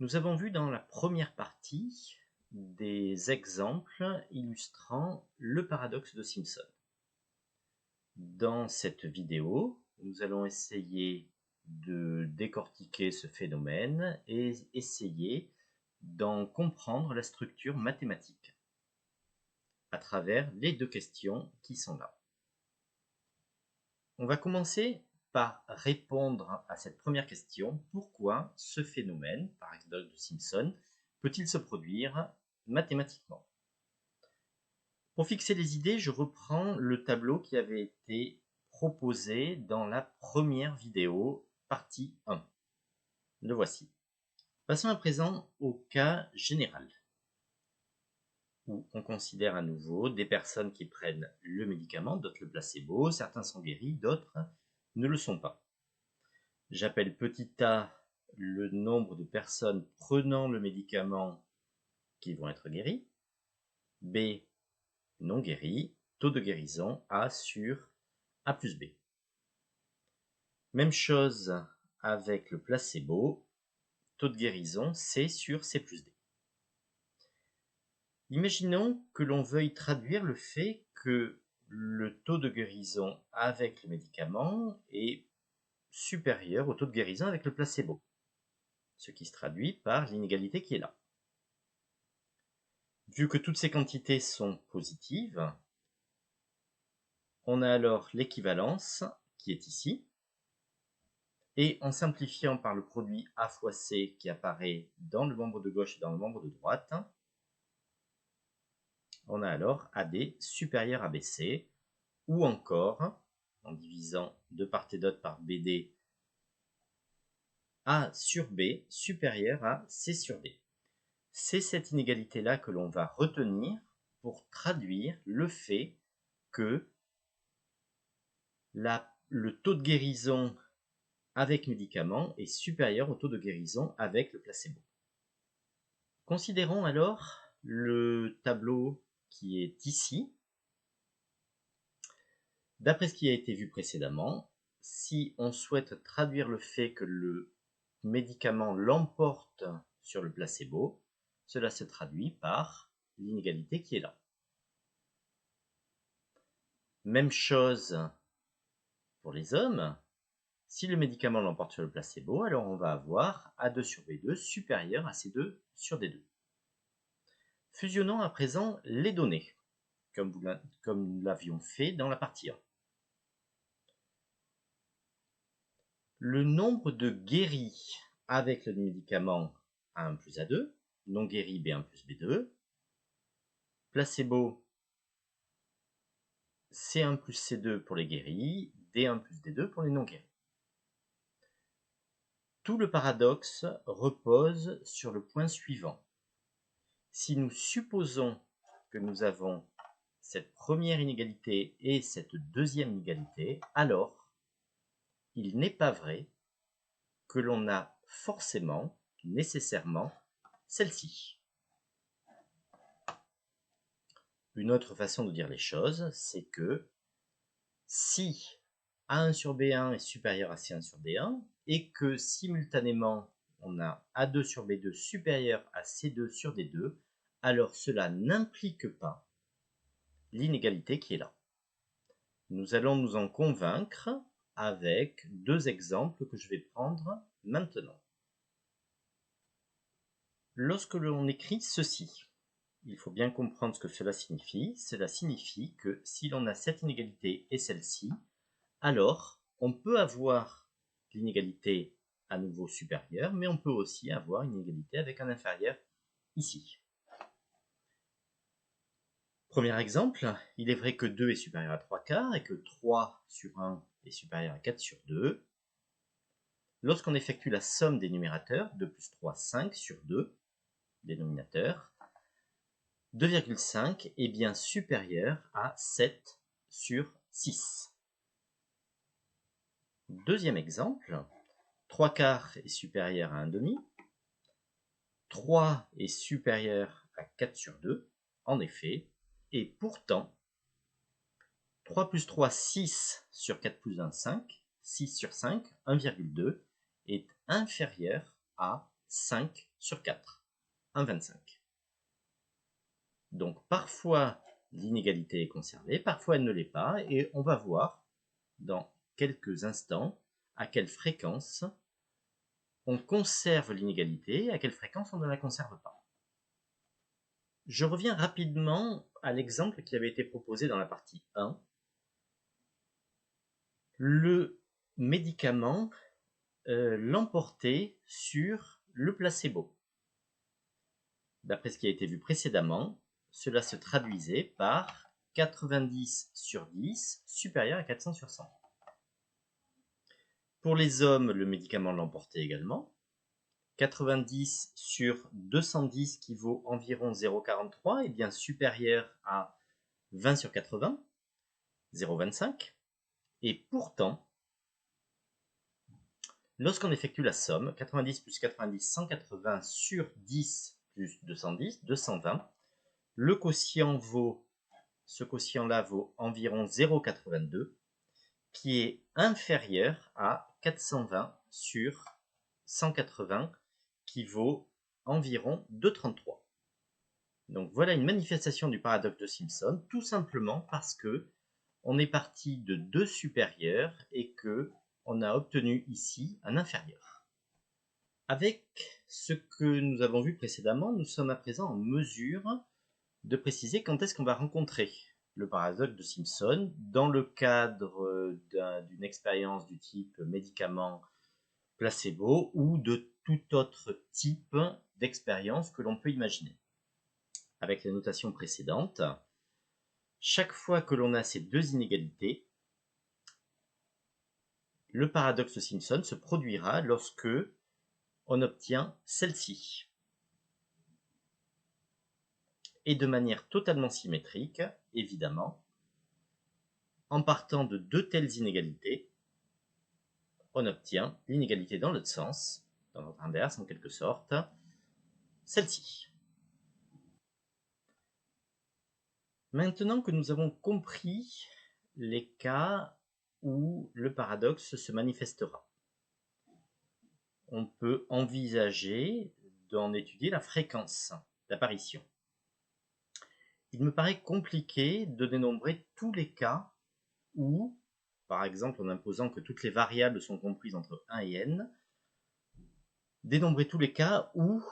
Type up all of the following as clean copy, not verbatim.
Nous avons vu dans la première partie des exemples illustrant le paradoxe de Simpson. Dans cette vidéo, nous allons essayer de décortiquer ce phénomène et essayer d'en comprendre la structure mathématique à travers les deux questions qui sont là. On va commencer par répondre à cette première question. Pourquoi ce phénomène, paradoxe de Simpson, peut-il se produire mathématiquement? Pour fixer les idées, je reprends le tableau qui avait été proposé dans la première vidéo, partie 1. Le voici. Passons à présent au cas général, où on considère à nouveau des personnes qui prennent le médicament, d'autres le placebo, certains sont guéris, d'autres ne le sont pas. J'appelle petit a le nombre de personnes prenant le médicament qui vont être guéries, b non guéries, taux de guérison A sur A plus B. Même chose avec le placebo, taux de guérison C sur C plus D. Imaginons que l'on veuille traduire le fait que le taux de guérison avec le médicament est supérieur au taux de guérison avec le placebo, ce qui se traduit par l'inégalité qui est là. Vu que toutes ces quantités sont positives, on a alors l'équivalence qui est ici, et en simplifiant par le produit A fois C qui apparaît dans le membre de gauche et dans le membre de droite, on a alors AD supérieur à BC, ou encore, en divisant de part et d'autre par BD, A sur B supérieur à C sur D. C'est cette inégalité-là que l'on va retenir pour traduire le fait que le taux de guérison avec médicament est supérieur au taux de guérison avec le placebo. Considérons alors le tableau qui est ici. D'après ce qui a été vu précédemment, si on souhaite traduire le fait que le médicament l'emporte sur le placebo, cela se traduit par l'inégalité qui est là. Même chose pour les hommes. Si le médicament l'emporte sur le placebo, alors on va avoir A2 sur B2 supérieur à C2 sur D2. Fusionnons à présent les données, comme nous l'avions fait dans la partie 1. Le nombre de guéris avec le médicament A1 plus A2, non guéris B1 plus B2, placebo C1 plus C2 pour les guéris, D1 plus D2 pour les non guéris. Tout le paradoxe repose sur le point suivant. Si nous supposons que nous avons cette première inégalité et cette deuxième inégalité, alors il n'est pas vrai que l'on a forcément, nécessairement, celle-ci. Une autre façon de dire les choses, c'est que si A1 sur B1 est supérieur à C1 sur D1, et que simultanément on a A2 sur B2 supérieur à C2 sur D2, alors cela n'implique pas l'inégalité qui est là. Nous allons nous en convaincre avec deux exemples que je vais prendre maintenant. Lorsque l'on écrit ceci, il faut bien comprendre ce que cela signifie. Cela signifie que si l'on a cette inégalité et celle-ci, alors on peut avoir l'inégalité à nouveau supérieure, mais on peut aussi avoir une inégalité avec un inférieur ici. Premier exemple, il est vrai que 2 est supérieur à 3 quarts et que 3 sur 1 est supérieur à 4 sur 2. Lorsqu'on effectue la somme des numérateurs, 2 plus 3, 5 sur 2, dénominateur, 2,5 est bien supérieur à 7 sur 6. Deuxième exemple, 3 quarts est supérieur à 1 demi, 3 est supérieur à 4 sur 2, en effet, et pourtant, 3 plus 3, 6 sur 4 plus 1, 5, 6 sur 5, 1,2, est inférieur à 5 sur 4, 1,25. Donc parfois l'inégalité est conservée, parfois elle ne l'est pas, et on va voir dans quelques instants à quelle fréquence on conserve l'inégalité et à quelle fréquence on ne la conserve pas. Je reviens rapidement à l'exemple qui avait été proposé dans la partie 1. Le médicament l'emportait sur le placebo. D'après ce qui a été vu précédemment, cela se traduisait par 90 sur 10 supérieur à 400 sur 100. Pour les hommes, le médicament l'emportait également. 90 sur 210 qui vaut environ 0,43 est bien supérieur à 20 sur 80, 0,25. Et pourtant, lorsqu'on effectue la somme, 90 plus 90, 180 sur 10 plus 210, 220, le quotient vaut, ce quotient-là vaut environ 0,82, qui est inférieur à 420 sur 180, qui vaut environ 2,33. Donc voilà une manifestation du paradoxe de Simpson, tout simplement parce que on est parti de 2 supérieurs et que on a obtenu ici un inférieur. Avec ce que nous avons vu précédemment, nous sommes à présent en mesure de préciser quand est-ce qu'on va rencontrer le paradoxe de Simpson dans le cadre d'une expérience du type médicament placebo ou de tout autre type d'expérience que l'on peut imaginer. Avec la notation précédente, chaque fois que l'on a ces deux inégalités, le paradoxe de Simpson se produira lorsque on obtient celle-ci. Et de manière totalement symétrique, évidemment, en partant de deux telles inégalités, on obtient l'inégalité dans l'autre sens, dans l'ordre inverse en quelque sorte, celle-ci. Maintenant que nous avons compris les cas où le paradoxe se manifestera, on peut envisager d'en étudier la fréquence d'apparition. Il me paraît compliqué de dénombrer tous les cas où, par exemple en imposant que toutes les variables sont comprises entre 1 et n, dénombrer tous les cas où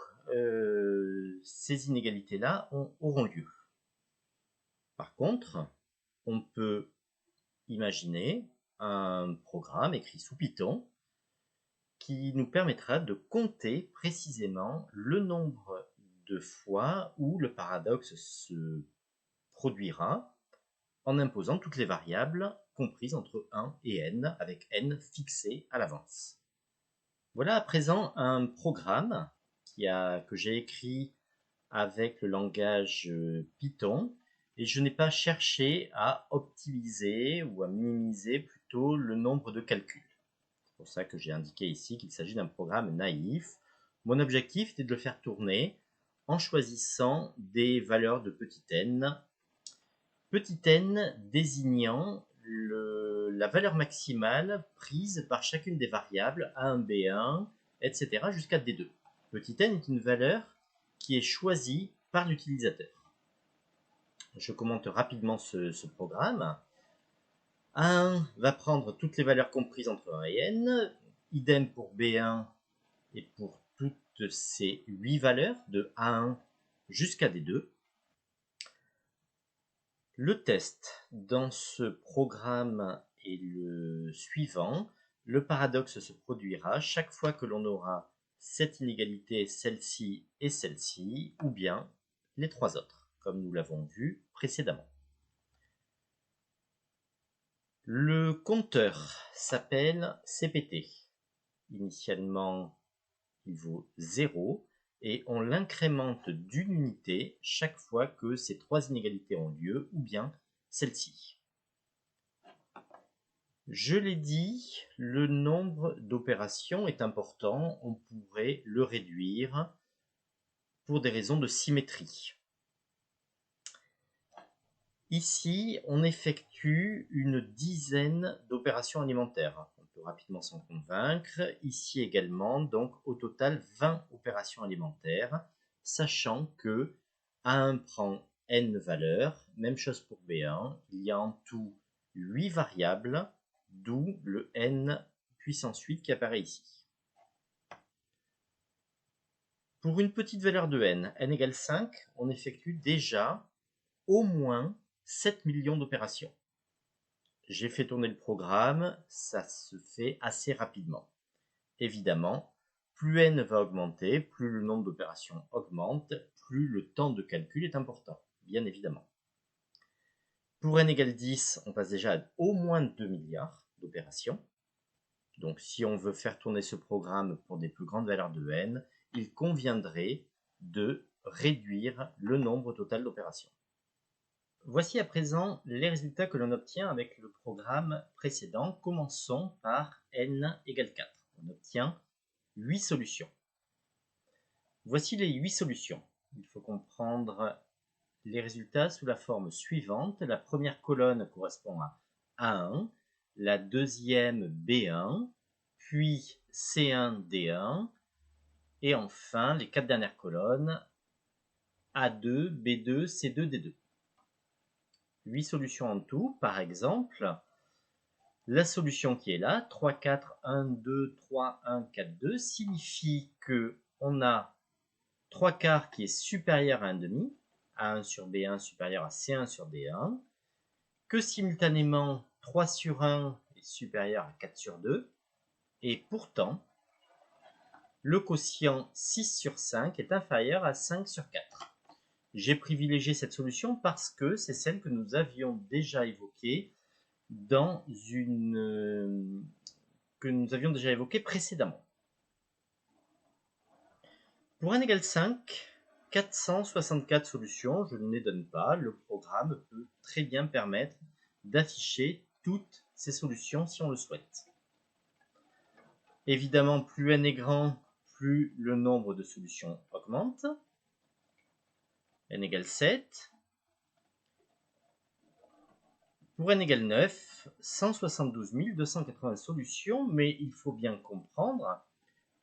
ces inégalités-là auront lieu. Par contre, on peut imaginer un programme écrit sous Python qui nous permettra de compter précisément le nombre de fois où le paradoxe se produira en imposant toutes les variables comprises entre 1 et n, avec n fixé à l'avance. Voilà à présent un programme que j'ai écrit avec le langage Python, et je n'ai pas cherché à optimiser ou à minimiser plutôt le nombre de calculs. C'est pour ça que j'ai indiqué ici qu'il s'agit d'un programme naïf. Mon objectif était de le faire tourner en choisissant des valeurs de petit n désignant la valeur maximale prise par chacune des variables A1, B1, etc. jusqu'à D2. Petit n est une valeur qui est choisie par l'utilisateur. Je commente rapidement ce programme. A1 va prendre toutes les valeurs comprises entre 1 et n, idem pour B1 et pour toutes ces 8 valeurs de A1 jusqu'à D2. Le test dans ce programme est le suivant. Le paradoxe se produira chaque fois que l'on aura cette inégalité, celle-ci et celle-ci, ou bien les trois autres, comme nous l'avons vu précédemment. Le compteur s'appelle CPT. Initialement, il vaut 0 et on l'incrémente d'une unité chaque fois que ces trois inégalités ont lieu, ou bien celle-ci. Je l'ai dit, le nombre d'opérations est important, on pourrait le réduire pour des raisons de symétrie. Ici, on effectue une dizaine d'opérations alimentaires. On peut peut rapidement s'en convaincre. Ici également, donc au total 20 opérations élémentaires, sachant que A1 prend n valeurs, même chose pour B1, il y a en tout 8 variables, d'où le n puissance 8 qui apparaît ici. Pour une petite valeur de n égale 5, on effectue déjà au moins 7 millions d'opérations. J'ai fait tourner le programme, ça se fait assez rapidement. Évidemment, plus n va augmenter, plus le nombre d'opérations augmente, plus le temps de calcul est important, bien évidemment. Pour n égale 10, on passe déjà à au moins 2 milliards d'opérations. Donc si on veut faire tourner ce programme pour des plus grandes valeurs de n, il conviendrait de réduire le nombre total d'opérations. Voici à présent les résultats que l'on obtient avec le programme précédent. Commençons par n égale 4. On obtient 8 solutions. Voici les 8 solutions. Il faut comprendre les résultats sous la forme suivante. La première colonne correspond à A1, la deuxième B1, puis C1, D1, et enfin les 4 dernières colonnes A2, B2, C2, D2. 8 solutions en tout. Par exemple, la solution qui est là, 3, 4, 1, 2, 3, 1, 4, 2, signifie qu'on a 3 quarts qui est supérieur à 1 demi, A1 sur B1 supérieur à C1 sur D1, que simultanément 3 sur 1 est supérieur à 4 sur 2, et pourtant, le quotient 6 sur 5 est inférieur à 5 sur 4. J'ai privilégié cette solution parce que c'est celle que nous avions déjà évoquée précédemment. Pour n égale 5, 464 solutions, je ne les donne pas. Le programme peut très bien permettre d'afficher toutes ces solutions si on le souhaite. Évidemment, plus n est grand, plus le nombre de solutions augmente. N égale 7. Pour n égale 9, 172 280 solutions, mais il faut bien comprendre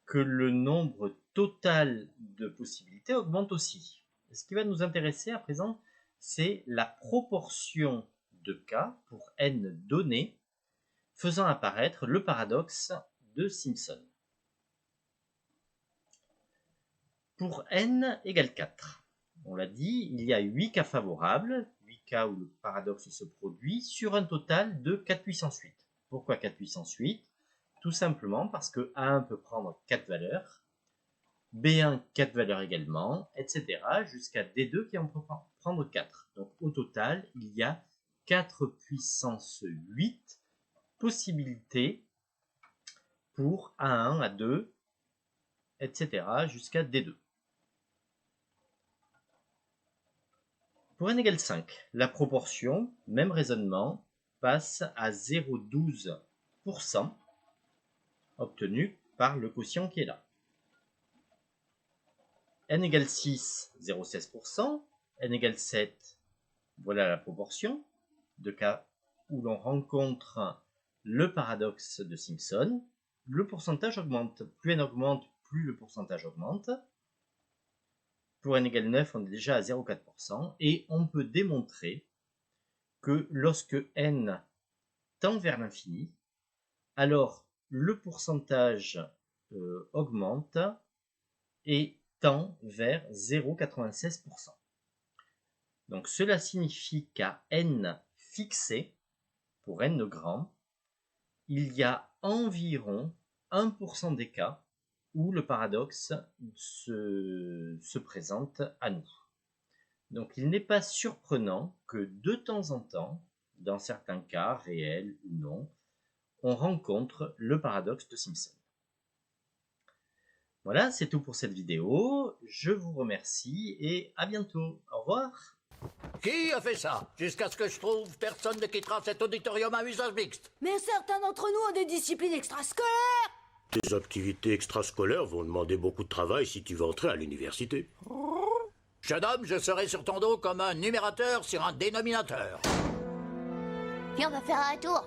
que le nombre total de possibilités augmente aussi. Ce qui va nous intéresser à présent, c'est la proportion de cas pour n donné faisant apparaître le paradoxe de Simpson. Pour n égale 4, on l'a dit, il y a 8 cas favorables, 8 cas où le paradoxe se produit, sur un total de 4 puissance 8. Pourquoi 4 puissance 8 ? Tout simplement parce que A1 peut prendre 4 valeurs, B1 4 valeurs également, etc. jusqu'à D2 qui en peut prendre 4. Donc au total, il y a 4 puissance 8 possibilités pour A1, A2, etc. jusqu'à D2. Pour n égale 5, la proportion, même raisonnement, passe à 0,12% obtenu par le quotient qui est là. N égale 6, 0,16%. N égale 7, voilà la proportion de cas où l'on rencontre le paradoxe de Simpson. Le pourcentage augmente. Plus n augmente, plus le pourcentage augmente. Pour n égale 9, on est déjà à 0,4%. Et on peut démontrer que lorsque n tend vers l'infini, alors le pourcentage augmente et tend vers 0,96%. Donc cela signifie qu'à n fixé, pour n grand, il y a environ 1% des cas où le paradoxe se présente à nous. Donc il n'est pas surprenant que de temps en temps, dans certains cas, réels ou non, on rencontre le paradoxe de Simpson. Voilà, c'est tout pour cette vidéo. Je vous remercie et à bientôt. Au revoir. Qui a fait ça? Jusqu'à ce que je trouve, personne ne quittera cet auditorium à usage mixte. Mais certains d'entre nous ont des disciplines extrascolaires. Tes activités extrascolaires vont demander beaucoup de travail si tu veux entrer à l'université. Jeune homme, je serai sur ton dos comme un numérateur sur un dénominateur. Viens, on va faire un tour.